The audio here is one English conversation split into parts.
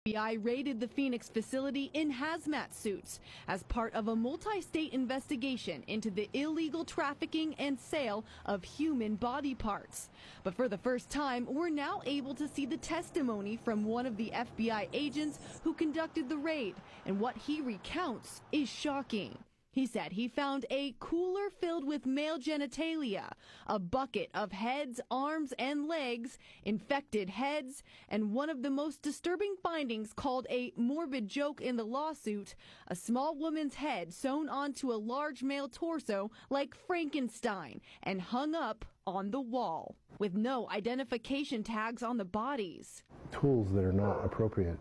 FBI raided the Phoenix facility in hazmat suits as part of a multi-state investigation into the illegal trafficking and sale of human body parts. But for the first time, we're now able to see the testimony from one of the FBI agents who conducted the raid, and what he recounts is shocking. He said he found a cooler filled with male genitalia, a bucket of heads, arms, and legs, infected heads, and one of the most disturbing findings, called a morbid joke in the lawsuit, a small woman's head sewn onto a large male torso like Frankenstein and hung up on the wall, with no identification tags on the bodies. Tools that are not appropriate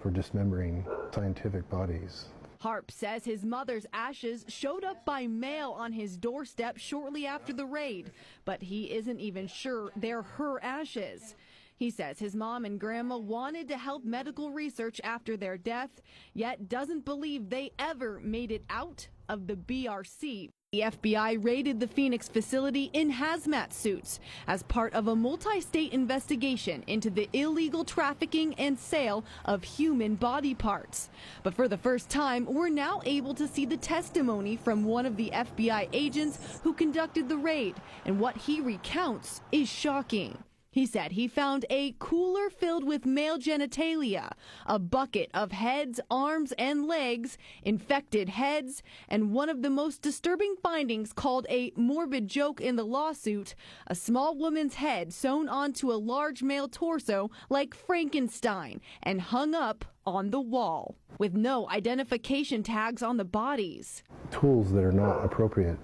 for dismembering scientific bodies. Harp says his mother's ashes showed up by mail on his doorstep shortly after the raid, but he isn't even sure they're her ashes. He says his mom and grandma wanted to help medical research after their death, yet doesn't believe they ever made it out of the BRC. The FBI raided the Phoenix facility in hazmat suits as part of a multi-state investigation into the illegal trafficking and sale of human body parts. But for the first time, we're now able to see the testimony from one of the FBI agents who conducted the raid, and what he recounts is shocking. He said he found a cooler filled with male genitalia, a bucket of heads, arms, and legs, infected heads, and one of the most disturbing findings, called a morbid joke in the lawsuit, a small woman's head sewn onto a large male torso like Frankenstein and hung up on the wall, with no identification tags on the bodies. Tools that are not appropriate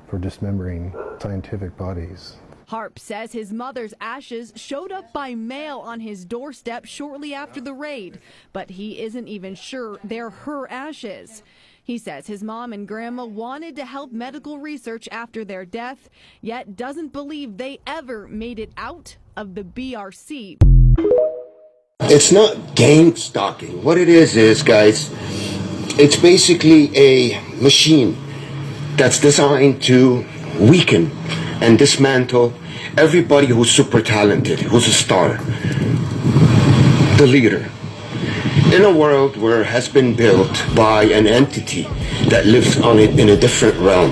for dismembering scientific bodies. Harp says his mother's ashes showed up by mail on his doorstep shortly after the raid, but he isn't even sure they're her ashes. He says his mom and grandma wanted to help medical research after their death, yet doesn't believe they ever made it out of the BRC. It's not gang stalking. What it is, guys, it's basically a machine that's designed to weaken and dismantle everybody who's super talented, who's a star, the leader. In a world where it has been built by an entity that lives on it in a different realm,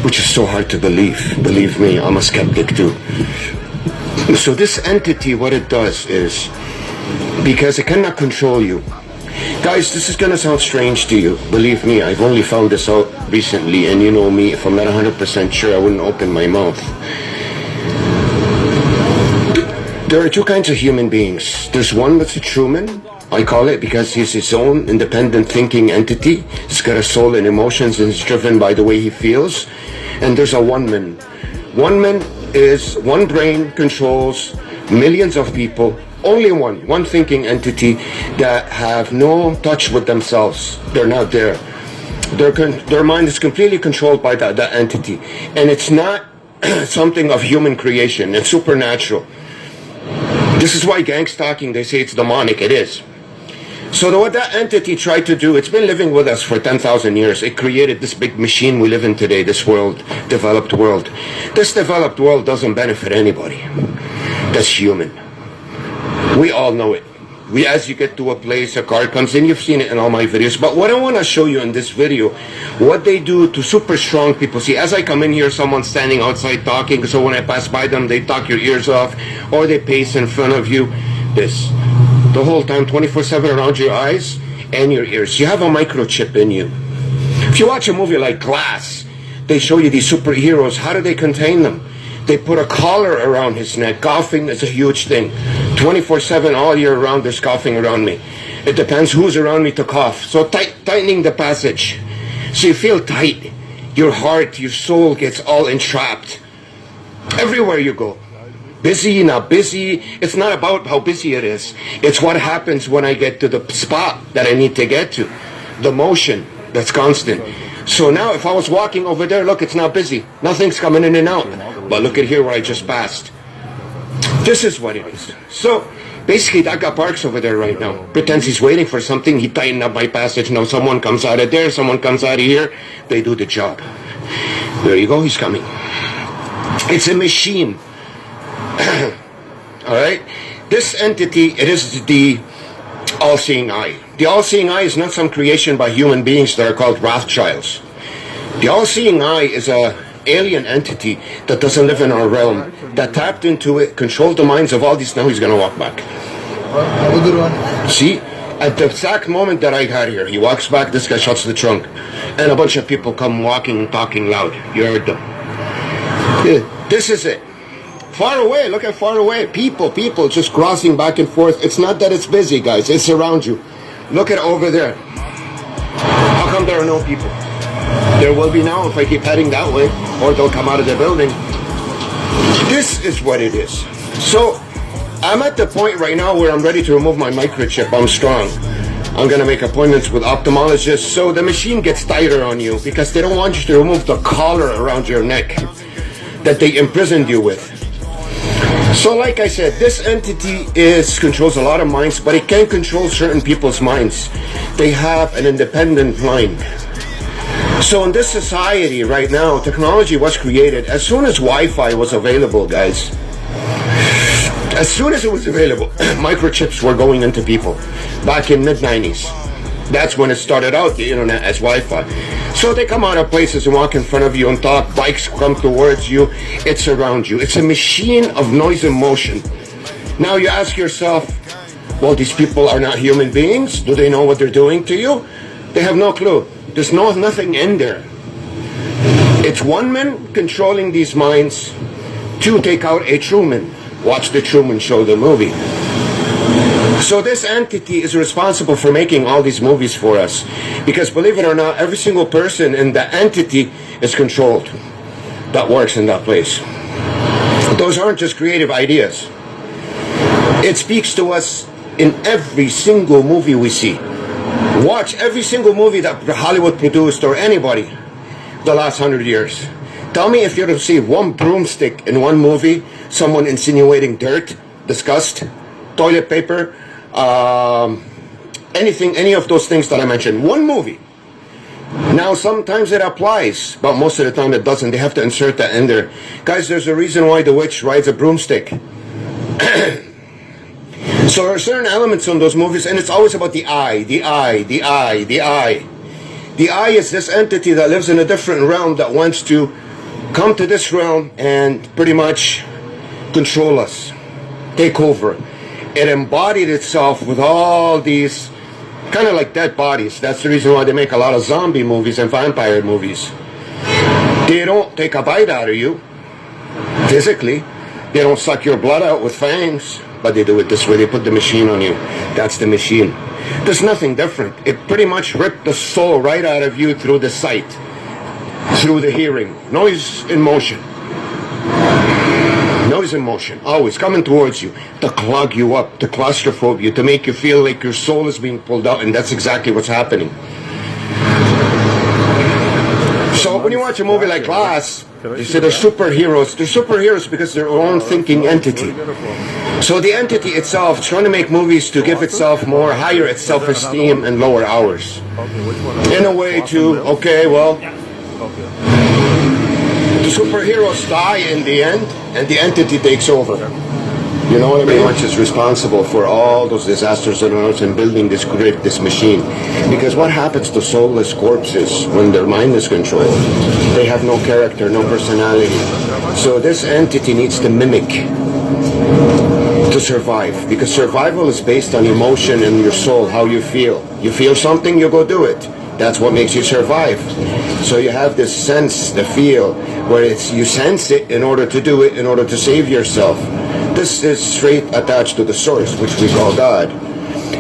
which is so hard to believe. Believe me, I'm a skeptic too. So this entity, what it does is, because it cannot control you. Guys, this is gonna sound strange to you. Believe me, I've only found this out recently, and you know me, if I'm not 100% sure, I wouldn't open my mouth. There are two kinds of human beings. There's one that's a Truman, I call it, because he's his own independent thinking entity. He's got a soul and emotions, and he's driven by the way he feels. And there's a one-man. One-man is one brain controls millions of people. Only one thinking entity that have no touch with themselves. They're not there. Their mind is completely controlled by that entity. And it's not something of human creation. It's supernatural. This is why gang stalking, they say it's demonic. It is. So what that entity tried to do, it's been living with us for 10,000 years. It created this big machine we live in today, this world, developed world. This developed world doesn't benefit anybody that's human. We all know it. As you get to a place, a car comes in, you've seen it in all my videos. But what I want to show you in this video, what they do to super strong people. See, as I come in here, someone's standing outside talking, so when I pass by them, they talk your ears off, or they pace in front of you. This. The whole time, 24/7 around your eyes and your ears. You have a microchip in you. If you watch a movie like Glass, they show you these superheroes. How do they contain them? They put a collar around his neck. Coughing is a huge thing. 24/7 all year round, there's coughing around me. It depends who's around me to cough. So tightening the passage. So you feel tight. Your heart, your soul gets all entrapped. Everywhere you go. Busy, not busy. It's not about how busy it is. It's what happens when I get to the spot that I need to get to. The motion that's constant. So now if I was walking over there, look, it's not busy. Nothing's coming in and out. But look at here where I just passed. This is what it is. So basically that guy parks over there right now. Pretends he's waiting for something. He tightened up my passage. Now someone comes out of there, someone comes out of here. They do the job. There you go, he's coming. It's a machine. All right? This entity, it is the all-seeing eye. The all-seeing eye is not some creation by human beings that are called Rothschilds. The all-seeing eye is a alien entity that doesn't live in our realm, that tapped into it, controlled the minds of all these. Now he's going to walk back. Have a good one. See, at the exact moment that I got here, he walks back, this guy shuts the trunk, and a bunch of people come walking and talking loud. You heard them. Yeah, this is it. Far away, look at far away. People just crossing back and forth. It's not that it's busy, guys. It's around you. Look at over there. How come there are no people? There will be now if I keep heading that way, or they'll come out of the building. This is what it is. So, I'm at the point right now where I'm ready to remove my microchip. I'm strong. I'm going to make appointments with ophthalmologists so the machine gets tighter on you because they don't want you to remove the collar around your neck that they imprisoned you with. So like I said, this entity controls a lot of minds, but it can't control certain people's minds. They have an independent mind. So in this society right now, technology was created as soon as Wi-Fi was available, guys. As soon as it was available, microchips were going into people back in mid-90s. That's when it started out, the internet as Wi-Fi. So they come out of places and walk in front of you and talk. Bikes come towards you. It's around you. It's a machine of noise and motion. Now you ask yourself, well, these people are not human beings. Do they know what they're doing to you? They have no clue. There's nothing in there. It's one man controlling these minds to take out a Truman. Watch the Truman Show, the movie. So this entity is responsible for making all these movies for us. Because believe it or not, every single person in the entity is controlled that works in that place. Those aren't just creative ideas. It speaks to us in every single movie we see. Watch every single movie that Hollywood produced or anybody the last 100 years. Tell me if you ever see one broomstick in one movie, someone insinuating dirt, disgust, toilet paper, anything, any of those things that I mentioned. One movie. Now, sometimes it applies, but most of the time it doesn't. They have to insert that in there. Guys, there's a reason why the witch rides a broomstick. So there are certain elements in those movies, and it's always about the eye, the eye, the eye, the eye. The eye is this entity that lives in a different realm that wants to come to this realm and pretty much control us, take over. It embodied itself with all these kind of like dead bodies. That's the reason why they make a lot of zombie movies and vampire movies. They don't take a bite out of you physically. They don't suck your blood out with fangs, but they do it this way. They put the machine on you. That's the machine. There's nothing different. It pretty much ripped the soul right out of you through the sight, through the hearing. Noise in motion. Noise in motion, always coming towards you to clog you up, to claustrophobia, to make you feel like your soul is being pulled out, and that's exactly what's happening. So when you watch a movie like Glass, you say they're superheroes. They're superheroes because they're their own thinking entity. So the entity itself is trying to make movies to give itself more, higher its self-esteem and lower ours. In a way to, okay, well, the superheroes die in the end, and the entity takes over. You know what I mean? Pretty much is responsible for all those disasters on Earth and building this grid, this machine. Because what happens to soulless corpses when their mind is controlled? They have no character, no personality. So this entity needs to mimic to survive. Because survival is based on emotion and your soul, how you feel. You feel something, you go do it. That's what makes you survive. So you have this sense, the feel, where it's you sense it in order to do it, in order to save yourself. This is straight attached to the source, which we call God.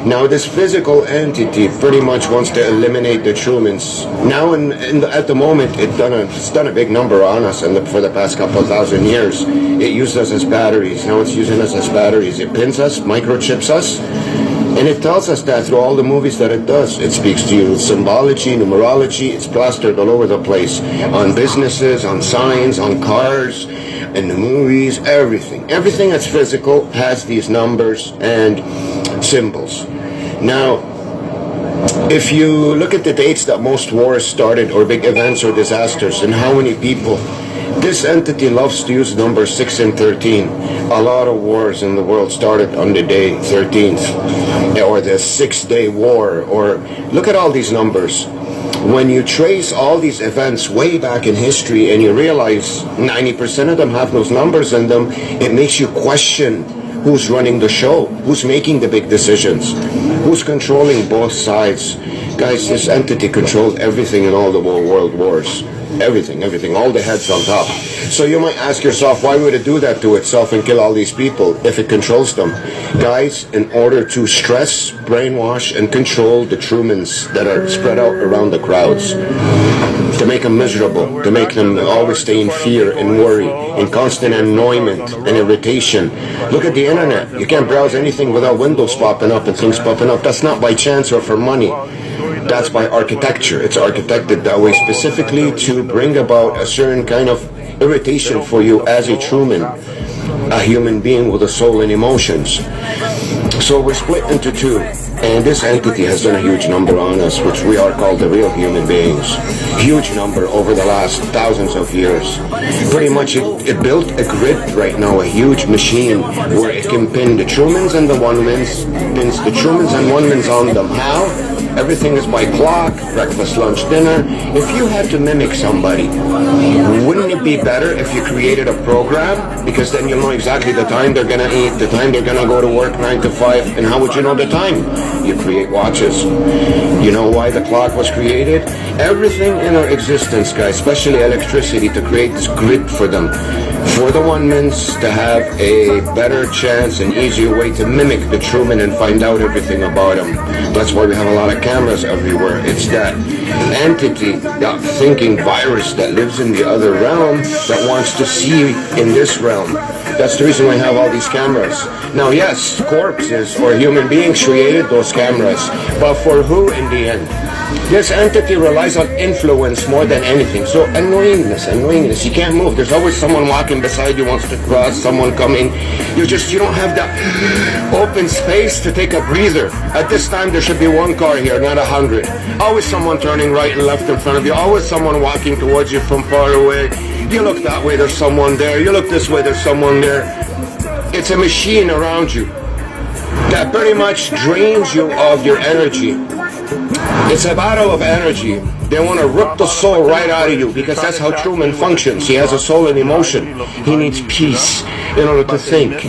Now this physical entity pretty much wants to eliminate the Trumans. Now at the moment, it's done a big number on us, and for the past couple of thousand years, it used us as batteries. Now it's using us as batteries. It pins us, microchips us, and it tells us that through all the movies that it does. It speaks to you with symbology, numerology. It's plastered all over the place. On businesses, on signs, on cars, in the movies, everything. Everything that's physical has these numbers and symbols. Now, if you look at the dates that most wars started, or big events or disasters, and how many people This entity loves to use numbers 6 and 13. A lot of wars in the world started on the day 13th, or the 6-day war, or look at all these numbers. When you trace all these events way back in history and you realize 90% of them have those numbers in them, it makes you question who's running the show, who's making the big decisions, who's controlling both sides. Guys, this entity controlled everything in all the world wars. Everything, all the heads on top. So you might ask yourself, why would it do that to itself and kill all these people if it controls them? Guys, in order to stress, brainwash, and control the Trumans that are spread out around the crowds, to make them miserable, to make them always stay in fear and worry, in constant annoyment and irritation. Look at the internet. You can't browse anything without windows popping up and things popping up. That's not by chance or for money. That's by architecture. It's architected that way specifically to bring about a certain kind of irritation for you as a Truman, a human being with a soul and emotions. So we're split into two, and this entity has done a huge number on us, which we are called the real human beings. Huge number over the last thousands of years. Pretty much it built a grid right now, a huge machine where it can pin the Trumans and the one-mans, pins the Trumans and one-mans on them. How? Everything is by clock, breakfast, lunch, dinner. If you had to mimic somebody, wouldn't it be better if you created a program? Because then you'll know exactly the time they're going to eat, the time they're going to go to work, 9 to 5, and how would you know the time? You create watches. You know why the clock was created? Everything in our existence, guys, especially electricity, to create this grid for them. For the one-mans to have a better chance and easier way to mimic the Truman and find out everything about him. That's why we have a lot of cameras everywhere. It's that entity, that thinking virus that lives in the other realm that wants to see in this realm. That's the reason we have all these cameras. Now, yes, corpses or human beings created those cameras, but for who in the end? This entity relies on influence more than anything. So annoyingness. You can't move. There's always someone walking beside you, wants to cross, someone coming. You don't have that open space to take a breather. At this time, there should be one car here, not 100. Always someone turning right and left in front of you. Always someone walking towards you from far away. You look that way, there's someone there. You look this way, there's someone there. It's a machine around you that pretty much drains you of your energy. It's a battle of energy. They want to rip the soul right out of you because that's how Truman functions. He has a soul and emotion. He needs peace in order to think.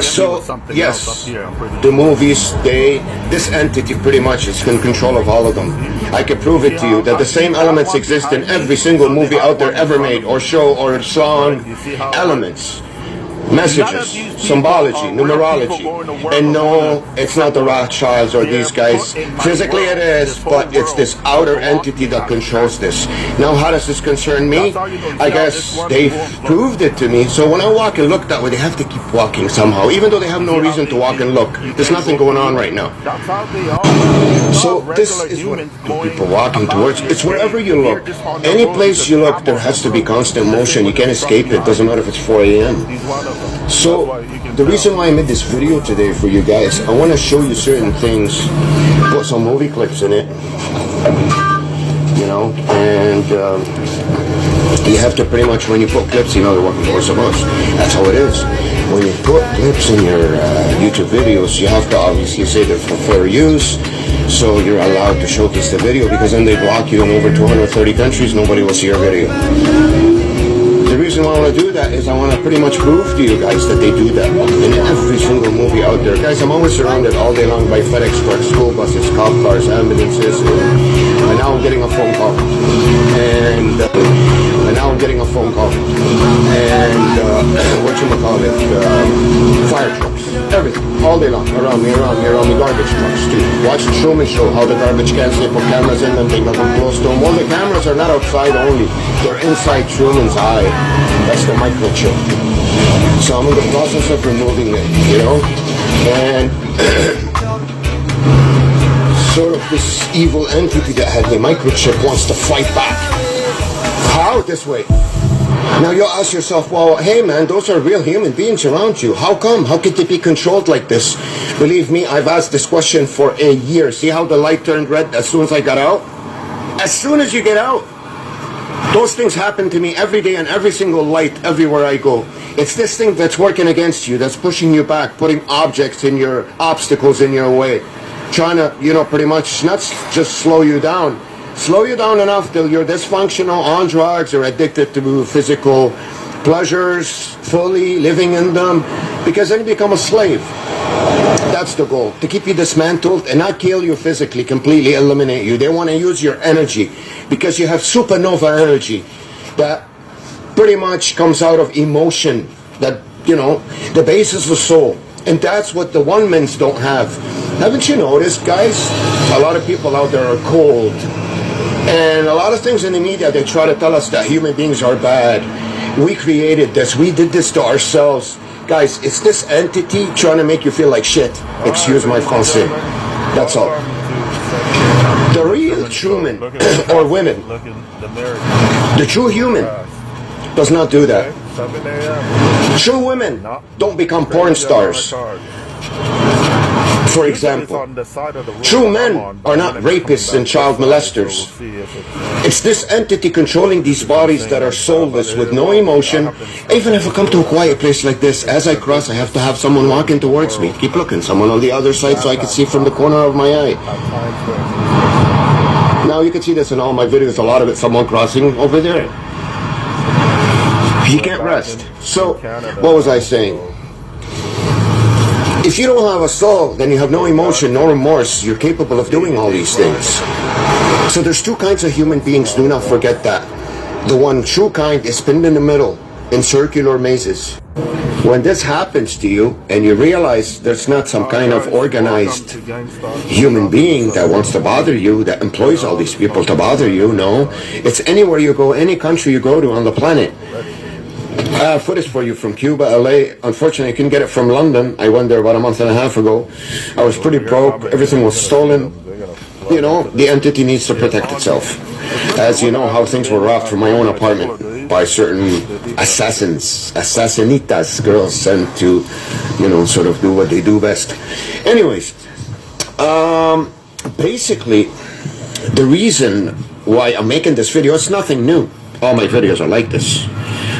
So, yes, the movies, this entity pretty much is in control of all of them. I can prove it to you that the same elements exist in every single movie out there ever made, or show, or song. Elements. Messages, symbology, numerology. And no, it's not the Rothschilds or these guys. Physically it is, but it's this outer entity that controls this. Now, how does this concern me? I guess they've proved it to me. So when I walk and look that way, they have to keep walking somehow, even though they have no reason to walk and look. There's nothing going on right now. So this is what people walking towards. It's wherever you look. Any place you look, there has to be constant motion. You can't escape it. Doesn't matter if it's 4 a.m. So, the reason why I made this video today for you guys, I want to show you certain things, put some movie clips in it, you know, and you have to pretty much, when you put clips, you know they're working towards us. That's how it is. When you put clips in your YouTube videos, you have to obviously say they're for fair use, so you're allowed to showcase the video, because then they block you in over 230 countries, nobody will see your video. The reason why I want to do that is I want to pretty much prove to you guys that they do that in every single movie out there. Guys, I'm always surrounded all day long by FedEx trucks, school buses, cop cars, ambulances, and now I'm getting a phone call. And now I'm getting a phone call. And whatchamacallit, fire trucks, everything, all day long, around me, garbage trucks too. Watch the Truman Show, how the garbage cans, they put cameras in them, they got them close to them. Well, the cameras are not outside only, they're inside Truman's eye. That's the microchip. So I'm in the process of removing it, you know? And sort of this evil entity that had the microchip wants to fight back. How? This way. Now you'll ask yourself, well, hey man, those are real human beings around you. How come? How could they be controlled like this? Believe me, I've asked this question for a year. See how the light turned red as soon as I got out? As soon as you get out, Those things happen to me every day in every single light, everywhere I go. It's this thing that's working against you, that's pushing you back, putting obstacles in your way, trying to, pretty much not just slow you down enough till you're dysfunctional, on drugs, or addicted to physical pleasures, fully living in them, because then you become a slave. That's the goal, to keep you dismantled and not kill you physically, completely eliminate you. They want to use your energy because you have supernova energy that pretty much comes out of emotion, that, the basis of the soul. And that's what the one-mens don't have. Haven't you noticed, guys? A lot of people out there are cold. And a lot of things in the media, they try to tell us that human beings are bad. We created this. We did this to ourselves. Guys, it's this entity trying to make you feel like shit. Excuse my français. That's all. The real true men or women, the true human does not do that. True women don't become porn stars. For example, true men are not rapists and child molesters. It's this entity controlling these bodies that are soulless with no emotion. Even if I come to a quiet place like this, as I cross, I have to have someone walking towards me. Keep looking, someone on the other side so I can see from the corner of my eye. Now you can see this in all my videos, a lot of it, someone crossing over there. He can't rest. So, what was I saying? If you don't have a soul, then you have no emotion, no remorse. You're capable of doing all these things. So there's two kinds of human beings. Do not forget that. The one true kind is pinned in the middle in circular mazes. When this happens to you and you realize there's not some kind of organized human being that wants to bother you, that employs all these people to bother you, no. It's anywhere you go, any country you go to on the planet. I have footage for you from Cuba, LA. Unfortunately, I couldn't get it from London. I went there about a month and a half ago. I was pretty broke. Everything was stolen. The entity needs to protect itself. As you know, how things were robbed from my own apartment by certain assassinitas, girls sent to, sort of do what they do best. Anyways, basically, the reason why I'm making this video, it's nothing new. All my videos are like this.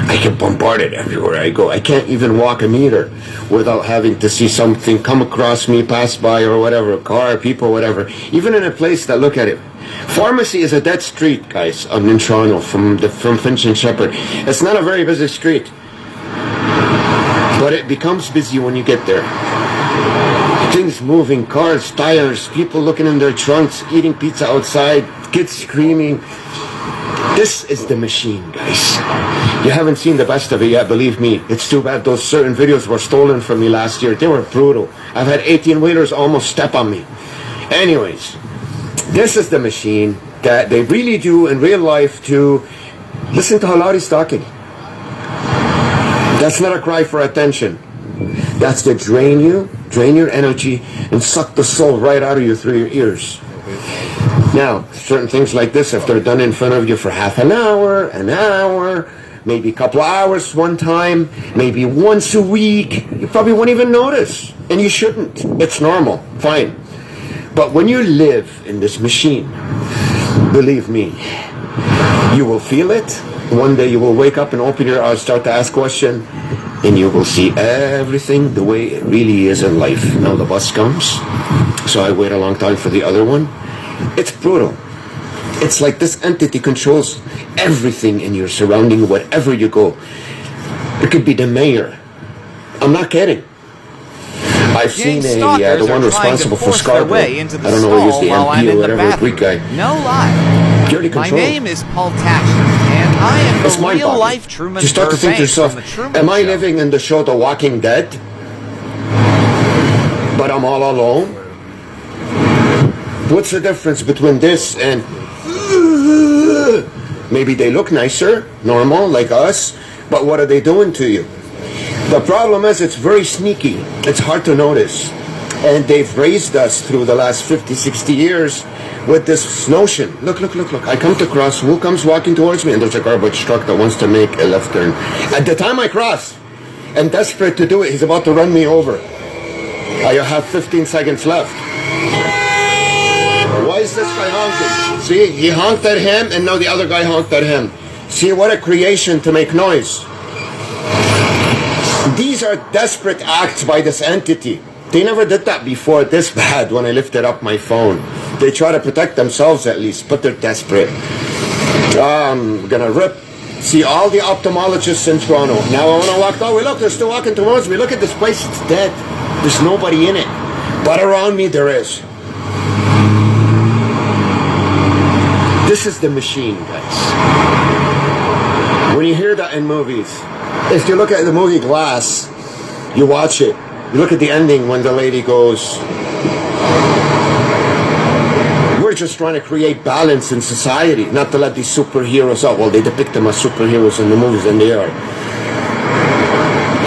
I get bombarded everywhere I go. I can't even walk a meter without having to see something come across me, pass by, or whatever, a car, people, whatever. Even in a place that, look at it. Pharmacy is a dead street, guys, in Toronto, from Finch and Shepherd. It's not a very busy street. But it becomes busy when you get there. Things moving, cars, tires, people looking in their trunks, eating pizza outside, kids screaming. This is the machine, guys. You haven't seen the best of it yet, believe me. It's too bad those certain videos were stolen from me last year. They were brutal. I've had 18-wheelers almost step on me. Anyways, this is the machine that they really do in real life to listen to how loud he's talking. That's not a cry for attention. That's to drain your energy, and suck the soul right out of you through your ears. Now, certain things like this, if they're done in front of you for half an hour, maybe a couple of hours one time, maybe once a week, you probably won't even notice. And you shouldn't. It's normal. Fine. But when you live in this machine, believe me, you will feel it. One day you will wake up and open your eyes, start to ask questions, and you will see everything the way it really is in life. Now the bus comes, so I wait a long time for the other one. It's brutal. It's like this entity controls everything in your surrounding, wherever you go. It could be the mayor. I'm not kidding. I've seen the one responsible for Scarborough. I don't know who used the MP or whatever, Greek guy. No lie. Purely control. My name is Paul Tashin, and I am the real-life Truman. You start to think to yourself, am I living in the show The Walking Dead? But I'm all alone? What's the difference between this and... Maybe they look nicer, normal, like us, but what are they doing to you? The problem is it's very sneaky. It's hard to notice. And they've raised us through the last 50, 60 years with this notion. Look. I come to cross. Who comes walking towards me? And there's a garbage truck that wants to make a left turn. At the time I cross, and desperate to do it, he's about to run me over. I have 15 seconds left. Why is this guy honking? See, he honked at him, and now the other guy honked at him. See what a creation to make noise. These are desperate acts by this entity. They never did that before this bad when I lifted up my phone. They try to protect themselves at least, but they're desperate. I'm gonna rip. See all the ophthalmologists in Toronto. Now I want to walk. Oh, we look, they're still walking towards me. Look at this place, it's dead. There's nobody in it. But around me there is. This is the machine, guys. When you hear that in movies, if you look at the movie Glass, you watch it. You look at the ending when the lady goes, we're just trying to create balance in society, not to let these superheroes out. Well, they depict them as superheroes in the movies, and they are.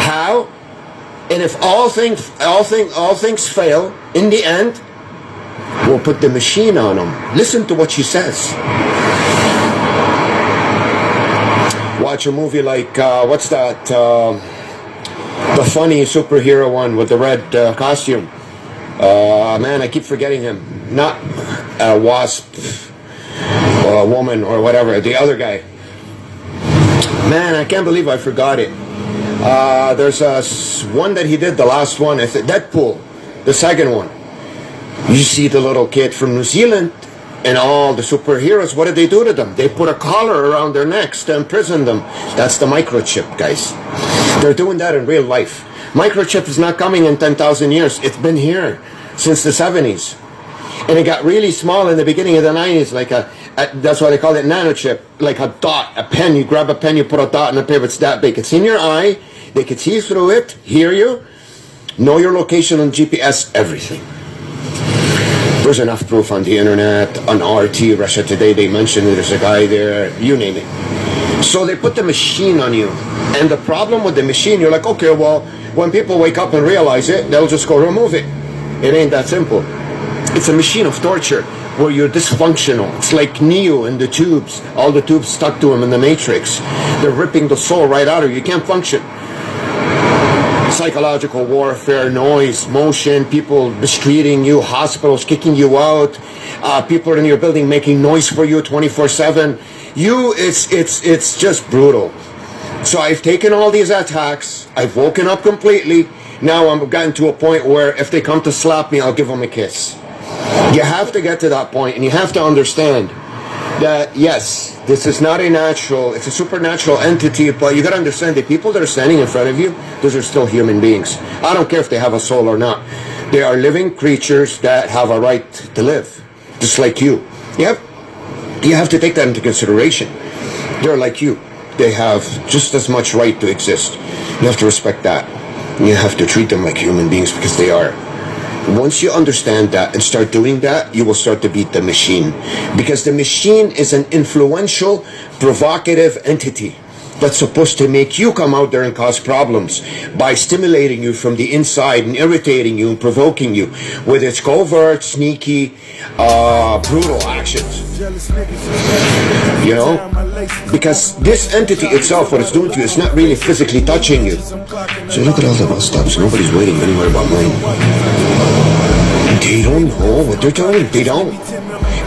How? And if all things fail, in the end, we'll put the machine on them. Listen to what she says. Watch a movie like, what's that? The funny superhero one with the red costume. Man, I keep forgetting him. Not a wasp, or a woman, or whatever. The other guy. Man, I can't believe I forgot it. There's one that he did, the last one. It's Deadpool, the second one. You see the little kid from New Zealand and all the superheroes, what did they do to them? They put a collar around their necks to imprison them. That's the microchip, guys. They're doing that in real life. Microchip is not coming in 10,000 years. It's been here since the 70s. And it got really small in the beginning of the 90s, like that's why they call it nanochip, like a dot, a pen. You grab a pen, you put a dot in the paper, it's that big. It's in your eye. They can see through it, hear you, know your location on GPS, everything. There's enough proof on the internet, on RT, Russia Today, they mentioned there's a guy there, you name it. So they put the machine on you. And the problem with the machine, you're like, okay, well, when people wake up and realize it, they'll just go remove it. It ain't that simple. It's a machine of torture where you're dysfunctional. It's like Neo in the tubes, all the tubes stuck to him in the Matrix. They're ripping the soul right out of you. You can't function. Psychological warfare, noise, motion, people mistreating you, hospitals kicking you out, people in your building making noise for you 24/7. It's just brutal. So I've taken all these attacks. I've woken up completely. Now I'm gotten to a point where if they come to slap me, I'll give them a kiss. You have to get to that point, and you have to understand that, yes, this is not a natural, it's a supernatural entity, but you got to understand the people that are standing in front of you, those are still human beings. I don't care if they have a soul or not. They are living creatures that have a right to live, just like you. You have to take that into consideration. They're like you. They have just as much right to exist. You have to respect that. You have to treat them like human beings because they are. Once you understand that and start doing that, you will start to beat the machine. Because the machine is an influential, provocative entity that's supposed to make you come out there and cause problems by stimulating you from the inside and irritating you and provoking you with its covert, sneaky, brutal actions. You know? Because this entity itself, what it's doing to you, is not really physically touching you. So look at all the bus stops. Nobody's waiting anywhere but mine. They don't know what they're doing. They don't.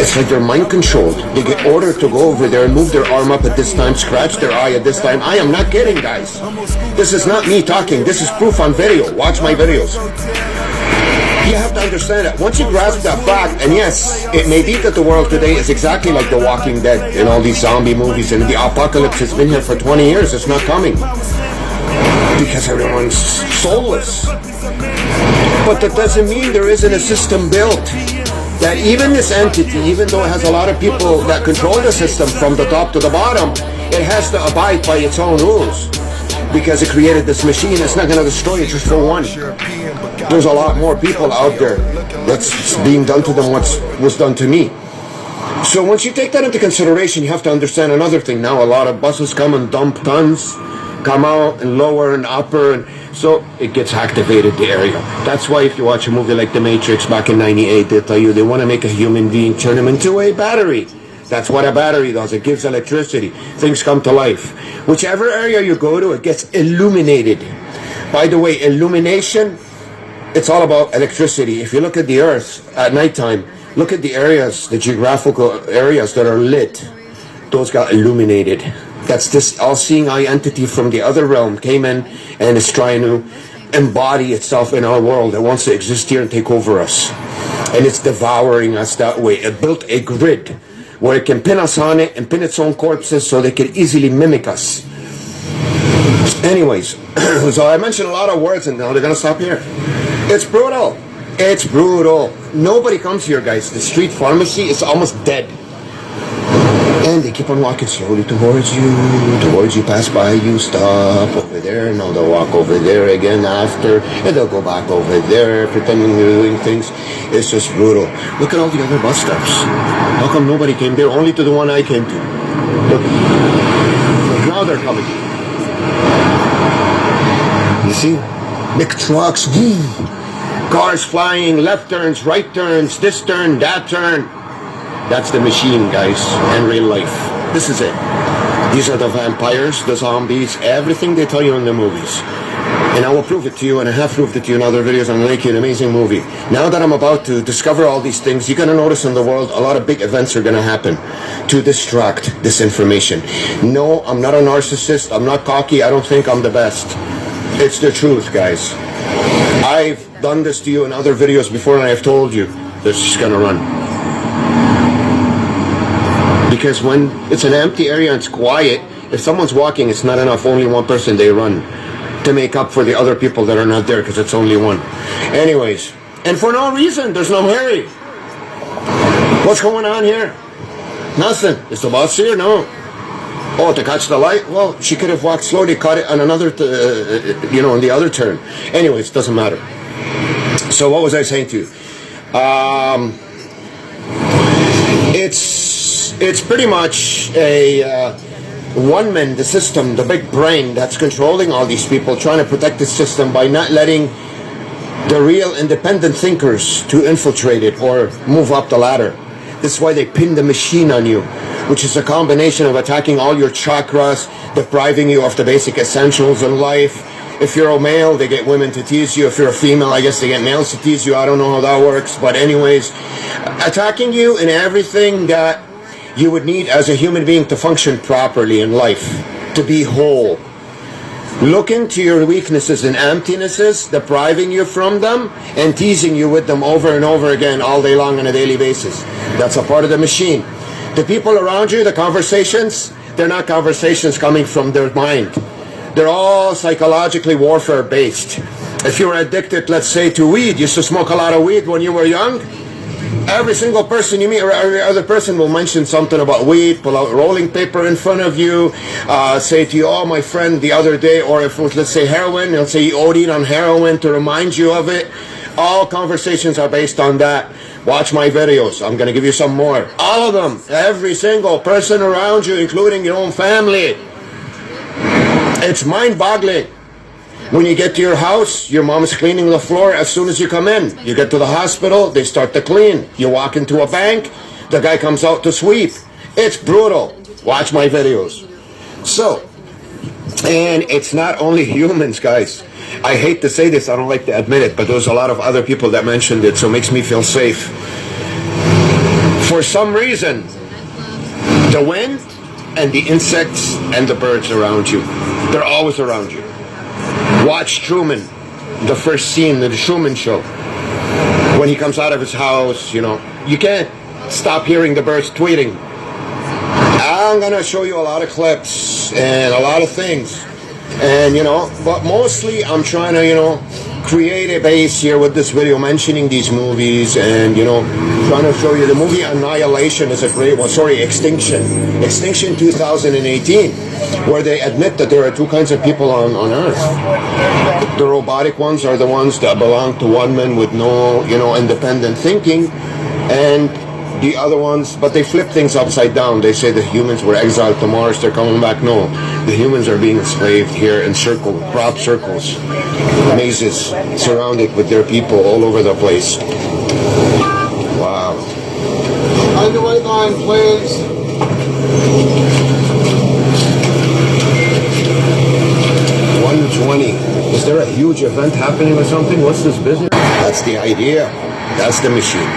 It's like they're mind controlled. They get ordered to go over there and move their arm up at this time, scratch their eye at this time. I am not kidding, guys. This is not me talking. This is proof on video. Watch my videos. You have to understand that. Once you grasp that fact, and yes, it may be that the world today is exactly like The Walking Dead and all these zombie movies, and the apocalypse has been here for 20 years. It's not coming. Because everyone's soulless. But that doesn't mean there isn't a system built. That even this entity, even though it has a lot of people that control the system from the top to the bottom, it has to abide by its own rules. Because it created this machine, it's not going to destroy it just for one. There's a lot more people out there that's being done to them what was done to me. So once you take that into consideration, you have to understand another thing. Now a lot of buses come and dump tons, come out and lower and upper, and so it gets activated, the area. That's why if you watch a movie like The Matrix back in '98, they tell you they want to make a human being, turn him into a battery. That's what a battery does. It gives electricity. Things come to life. Whichever area you go to, it gets illuminated. By the way, illumination, it's all about electricity. If you look at the Earth at nighttime, look at the areas, the geographical areas that are lit. Those got illuminated. That's this all-seeing eye entity from the other realm came in and is trying to embody itself in our world. It wants to exist here and take over us. And it's devouring us that way. It built a grid where it can pin us on it and pin its own corpses so they can easily mimic us. Anyways, so I mentioned a lot of words and now they're going to stop here. It's brutal. It's brutal. Nobody comes here, guys. The street pharmacy is almost dead. And they keep on walking slowly towards you, pass by you, stop over there, now they'll walk over there again after, and they'll go back over there, pretending they're doing things. It's just brutal. Look at all the other bus stops. How come nobody came there? Only to the one I came to. Look. Now they're coming. You see? Big trucks, cars flying, left turns, right turns, this turn, that turn. That's the machine, guys, and real life. This is it. These are the vampires, the zombies, everything they tell you in the movies. And I will prove it to you, and I have proved it to you in other videos, and I'll make you an amazing movie. Now that I'm about to discover all these things, you're going to notice in the world a lot of big events are going to happen to distract this information. No, I'm not a narcissist. I'm not cocky. I don't think I'm the best. It's the truth, guys. I've done this to you in other videos before, and I've told you this is going to run. Because when it's an empty area and it's quiet, if someone's walking, it's not enough. Only one person, they run to make up for the other people that are not there because it's only one. Anyways, and for no reason, there's no hurry. What's going on here? Nothing. Is the boss here? No. Oh, to catch the light? Well, she could have walked slowly, caught it on another, on the other turn. Anyways, doesn't matter. So what was I saying to you? It's pretty much a one-man, the system, the big brain that's controlling all these people, trying to protect the system by not letting the real independent thinkers to infiltrate it or move up the ladder. This is why they pin the machine on you, which is a combination of attacking all your chakras, depriving you of the basic essentials in life. If you're a male, they get women to tease you. If you're a female, I guess they get males to tease you. I don't know how that works. But anyways, attacking you in everything that you would need as a human being to function properly in life, to be whole. Looking to your weaknesses and emptinesses, depriving you from them, and teasing you with them over and over again all day long on a daily basis. That's a part of the machine. The people around you, the conversations, they're not conversations coming from their mind. They're all psychologically warfare based. If you're addicted, let's say, to weed, you used to smoke a lot of weed when you were young, every single person you meet or every other person will mention something about weed, pull out rolling paper in front of you, say to you, oh, my friend, the other day, or if it was, let's say, heroin, they'll say you OD'd on heroin to remind you of it. All conversations are based on that. Watch my videos. I'm going to give you some more. All of them. Every single person around you, including your own family. It's mind-boggling. When you get to your house, your mom is cleaning the floor as soon as you come in. You get to the hospital, they start to clean. You walk into a bank, the guy comes out to sweep. It's brutal. Watch my videos. So, and it's not only humans, guys. I hate to say this, I don't like to admit it, but there's a lot of other people that mentioned it, so it makes me feel safe. For some reason, the wind and the insects and the birds around you, they're always around you. Watch Truman, the first scene of the Truman Show. When he comes out of his house, you can't stop hearing the birds tweeting. I'm going to show you a lot of clips and a lot of things. And, but mostly I'm trying to, create a base here with this video mentioning these movies and, trying to show you the movie Annihilation is a great one. Sorry, Extinction. Extinction 2018, where they admit that there are two kinds of people on Earth. The robotic ones are the ones that belong to one man with no, independent thinking, and the other ones, but they flip things upside down. They say the humans were exiled to Mars, they're coming back. No, the humans are being enslaved here in crop circles, mazes, surrounded with their people all over the place. Wow. On the white line, please. 120. Is there a huge event happening or something? What's this business? That's the idea. That's the machine.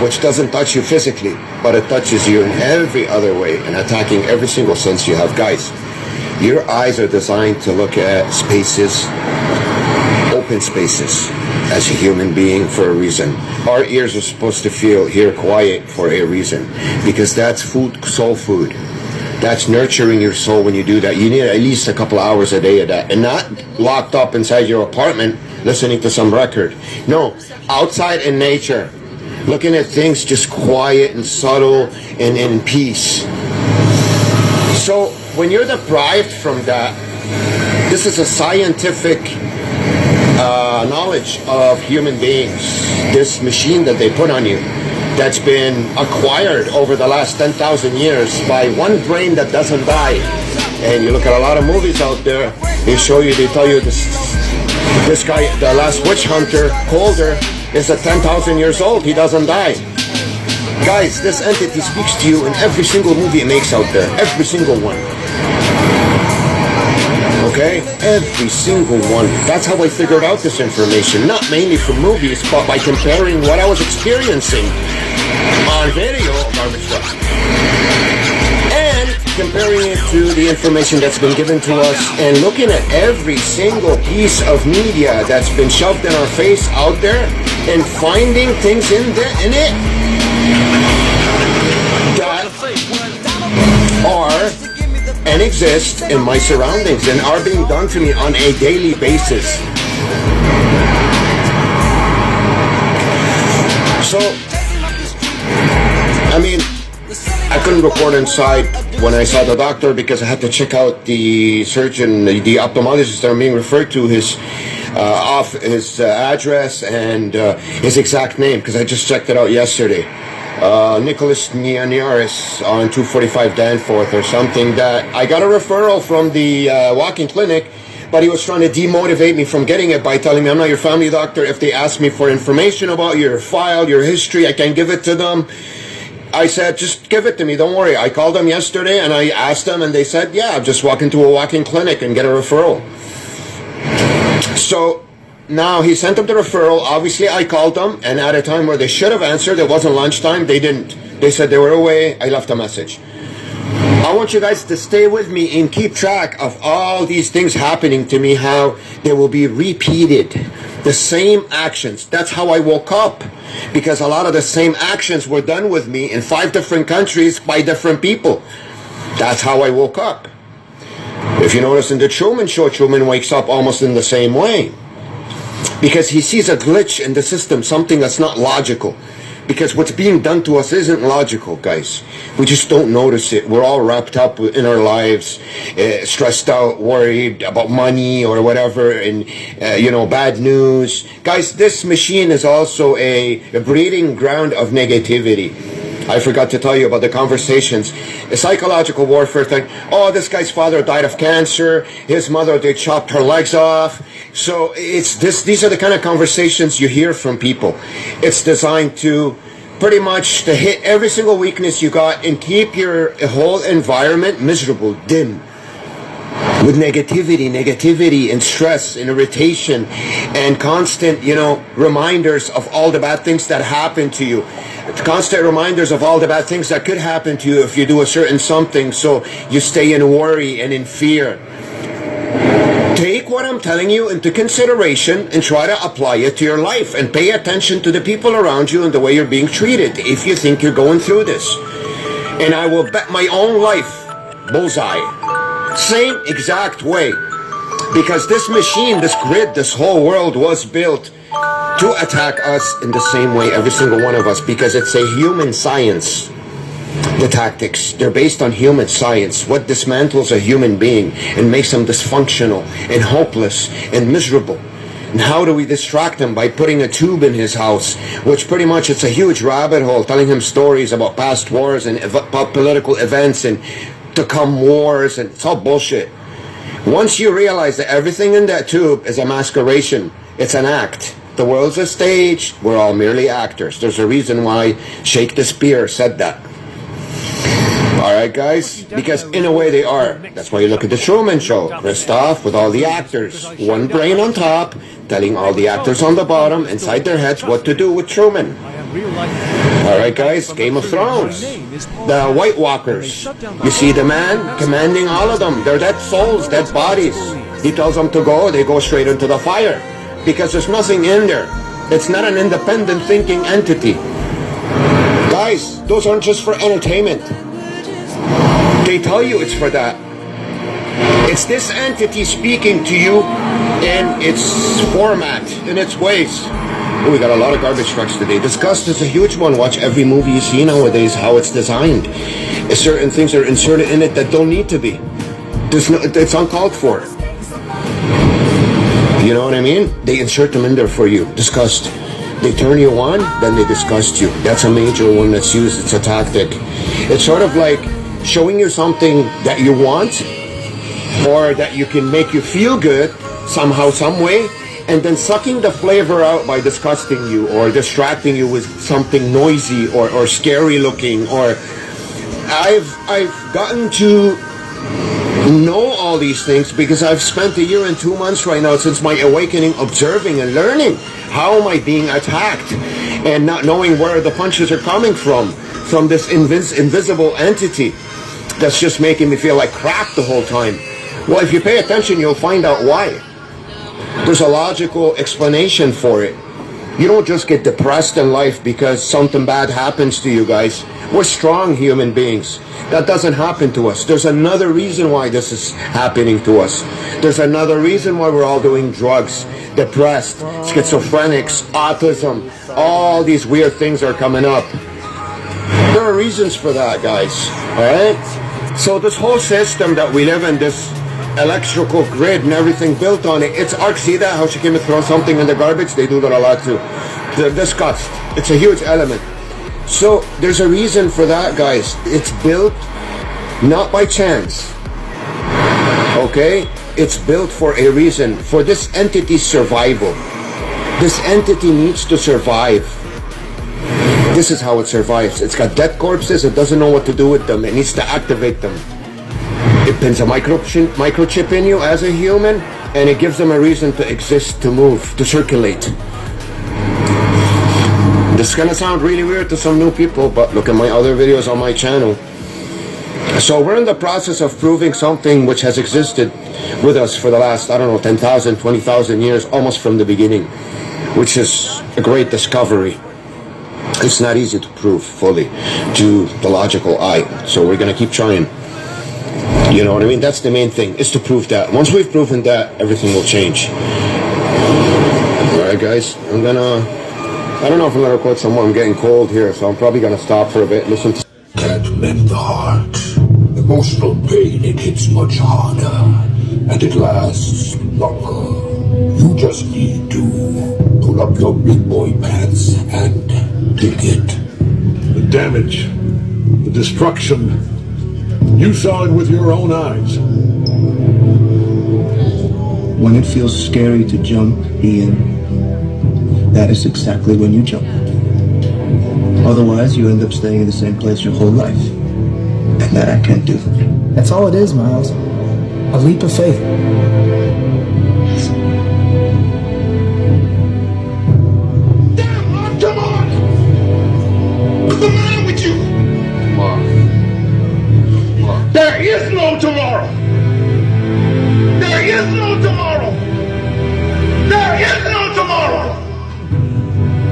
which doesn't touch you physically, but it touches you in every other way and attacking every single sense you have. Guys, your eyes are designed to look at spaces, open spaces, as a human being for a reason. Our ears are supposed to hear quiet for a reason, because that's food, soul food. That's nurturing your soul when you do that. You need at least a couple hours a day of that, and not locked up inside your apartment listening to some record. No, outside in nature, looking at things just quiet and subtle and in peace. So when you're deprived from that, this is a scientific knowledge of human beings. This machine that they put on you, that's been acquired over the last 10,000 years by one brain that doesn't die. And you look at a lot of movies out there, they tell you this guy, the last witch hunter, Calder, is 10,000 years old. He doesn't die. Guys, this entity speaks to you in every single movie it makes out there. Every single one. Okay? Every single one. That's how I figured out this information. Not mainly from movies, but by comparing what I was experiencing on video, garbage truck, and comparing it to the information that's been given to us, and looking at every single piece of media that's been shoved in our face out there, and finding things in it that are and exist in my surroundings and are being done to me on a daily basis. So, I mean, I couldn't record inside when I saw the doctor because I had to check out the surgeon, the ophthalmologist that I'm being referred to, his address and his exact name, because I just checked it out yesterday. Nicholas Nianiaris on 245 Danforth or something. That I got a referral from the walk-in clinic, but he was trying to demotivate me from getting it by telling me, I'm not your family doctor. If they ask me for information about your file, your history, I can give it to them. I said, just give it to me, don't worry. I called them yesterday and I asked them, and they said, yeah, just walk into a walk-in clinic and get a referral. So now he sent them the referral. Obviously, I called them, and at a time where they should have answered, it wasn't lunchtime, they didn't. They said they were away. I left a message. I want you guys to stay with me and keep track of all these things happening to me, how they will be repeated. The same actions. That's how I woke up, because a lot of the same actions were done with me in 5 different countries by different people. That's how I woke up. If you notice in the Truman Show, Truman wakes up almost in the same way, because he sees a glitch in the system, something that's not logical. Because what's being done to us isn't logical, guys. We just don't notice it. We're all wrapped up in our lives, stressed out, worried about money or whatever, and, bad news. Guys, this machine is also a breeding ground of negativity. I forgot to tell you about the conversations. The psychological warfare thing. Oh, this guy's father died of cancer. His mother, they chopped her legs off. So these are the kind of conversations you hear from people. It's designed to pretty much to hit every single weakness you got and keep your whole environment miserable, dim, with negativity and stress and irritation and constant, reminders of all the bad things that happen to you. Constant reminders of all the bad things that could happen to you if you do a certain something, so you stay in worry and in fear. Take what I'm telling you into consideration and try to apply it to your life, and pay attention to the people around you and the way you're being treated if you think you're going through this. And I will bet my own life, bullseye, same exact way, because this machine, this grid, this whole world was built to attack us in the same way, every single one of us, because it's a human science. The tactics, they're based on human science, what dismantles a human being and makes them dysfunctional and hopeless and miserable. And how do we distract him? By putting a tube in his house, which pretty much it's a huge rabbit hole, telling him stories about past wars and about political events and to come wars, and it's all bullshit. Once you realize that everything in that tube is a masqueration, it's an act. The world's a stage, we're all merely actors. There's a reason why Shakespeare said that. Alright, guys? Because in a way they are. That's why you look at the Truman Show. Christoph with all the actors. One brain on top, telling all the actors on the bottom, inside their heads, what to do with Truman. All right, guys, Game of Thrones. The White Walkers. You see the man commanding all of them. They're dead souls, dead bodies. He tells them to go, they go straight into the fire. Because there's nothing in there. It's not an independent thinking entity. Guys, those aren't just for entertainment. They tell you it's for that. It's this entity speaking to you in its format, in its ways. Oh, we got a lot of garbage trucks today. Disgust is a huge one. Watch every movie you see nowadays, how it's designed. Certain things are inserted in it that don't need to be. It's uncalled for. You know what I mean? They insert them in there for you. Disgust. They turn you on, then they disgust you. That's a major one that's used. It's a tactic. It's sort of like showing you something that you want, or that you can make you feel good somehow, some way, and then sucking the flavor out by disgusting you or distracting you with something noisy or scary looking. Or I've gotten to know all these things because I've spent 1 year and 2 months right now since my awakening, observing and learning how am I being attacked and not knowing where the punches are coming from this invisible entity that's just making me feel like crap the whole time. Well, if you pay attention, you'll find out why. There's a logical explanation for it. You don't just get depressed in life because something bad happens to you, guys. We're strong human beings. That doesn't happen to us. There's another reason why this is happening to us. There's another reason why we're all doing drugs, depressed, schizophrenics, autism. All these weird things are coming up. There are reasons for that, guys. Alright? So this whole system that we live in, this electrical grid and everything built on it, it's art. See that? How she came to throw something in the garbage? They do that a lot too. The disgust. It's a huge element. So there's a reason for that, guys. It's built not by chance. Okay? It's built for a reason. For this entity's survival. This entity needs to survive. This is how it survives. It's got dead corpses. It doesn't know what to do with them. It needs to activate them. It pins a microchip in you as a human, and it gives them a reason to exist, to move, to circulate. This is gonna sound really weird to some new people, but look at my other videos on my channel. So we're in the process of proving something which has existed with us for the last, I don't know, 10,000, 20,000 years, almost from the beginning, which is a great discovery. It's not easy to prove fully to the logical eye, so we're gonna keep trying. You know what I mean? That's the main thing, is to prove that. Once we've proven that, everything will change. Alright guys, I don't know if I'm gonna record some more. I'm getting cold here, so I'm probably gonna stop for a bit, listen to... Can't mend the heart. Emotional pain, it hits much harder, and it lasts longer. You just need to pull up your big boy pants and dig it. The damage, the destruction, you saw it with your own eyes. When it feels scary to jump, Ian, that is exactly when you jump. Otherwise, you end up staying in the same place your whole life. And that I can't do. That's all it is, Miles. A leap of faith. Damn, man, come on! What's the matter with you? There is no tomorrow! There is no tomorrow! There is no tomorrow!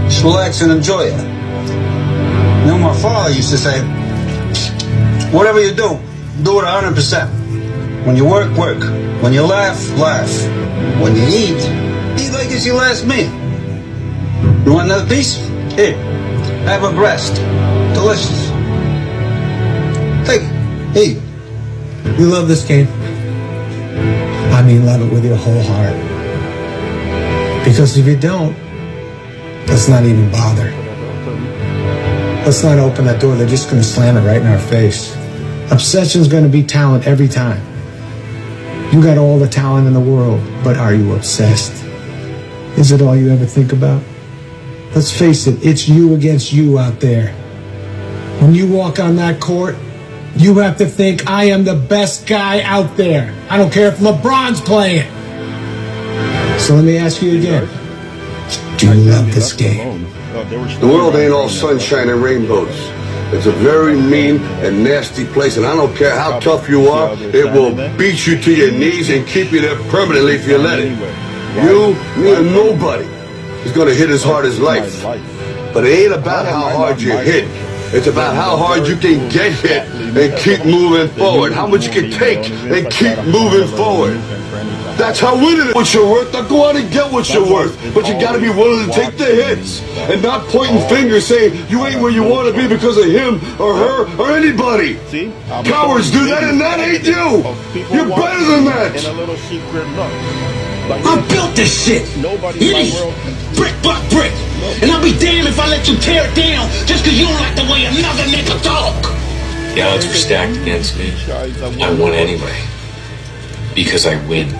Just relax and enjoy it. You know, my father used to say, whatever you do it 100%. When you work, work. When you laugh, laugh. When you eat like it's your last meal. You want another piece? Here, have a breast. Delicious. Take it. Eat. You love this game. I mean, love it with your whole heart. Because if you don't, let's not even bother. Let's not open that door. They're just going to slam it right in our face. Obsession's going to be talent every time. You got all the talent in the world, but are you obsessed? Is it all you ever think about? Let's face it, it's you against you out there. When you walk on that court, you have to think, I am the best guy out there. I don't care if LeBron's playing. So let me ask you again. Do you love this game? The world ain't all sunshine and rainbows. It's a very mean and nasty place, and I don't care how tough you are, it will beat you to your knees and keep you there permanently if you let it. You, me, or nobody is gonna hit as hard as life. But it ain't about how hard you hit. It's about how hard you can get hit and keep moving forward. How much you can take and keep moving forward. That's how winning it. What you're worth, now go out and get what you're worth. But you gotta be willing to take the hits and not pointing fingers saying you ain't where you want to be because of him or her or anybody. Cowards do that and that ain't you. You're better than that. I built this shit. Really? Brick by brick. And I'll be damned if I let you tear it down just because you don't like the way another nigga talk. The odds were stacked against me. I won anyway. Because I win.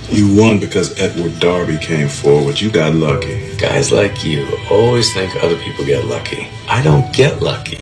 You won because Edward Darby came forward. You got lucky. Guys like you always think other people get lucky. I don't get lucky.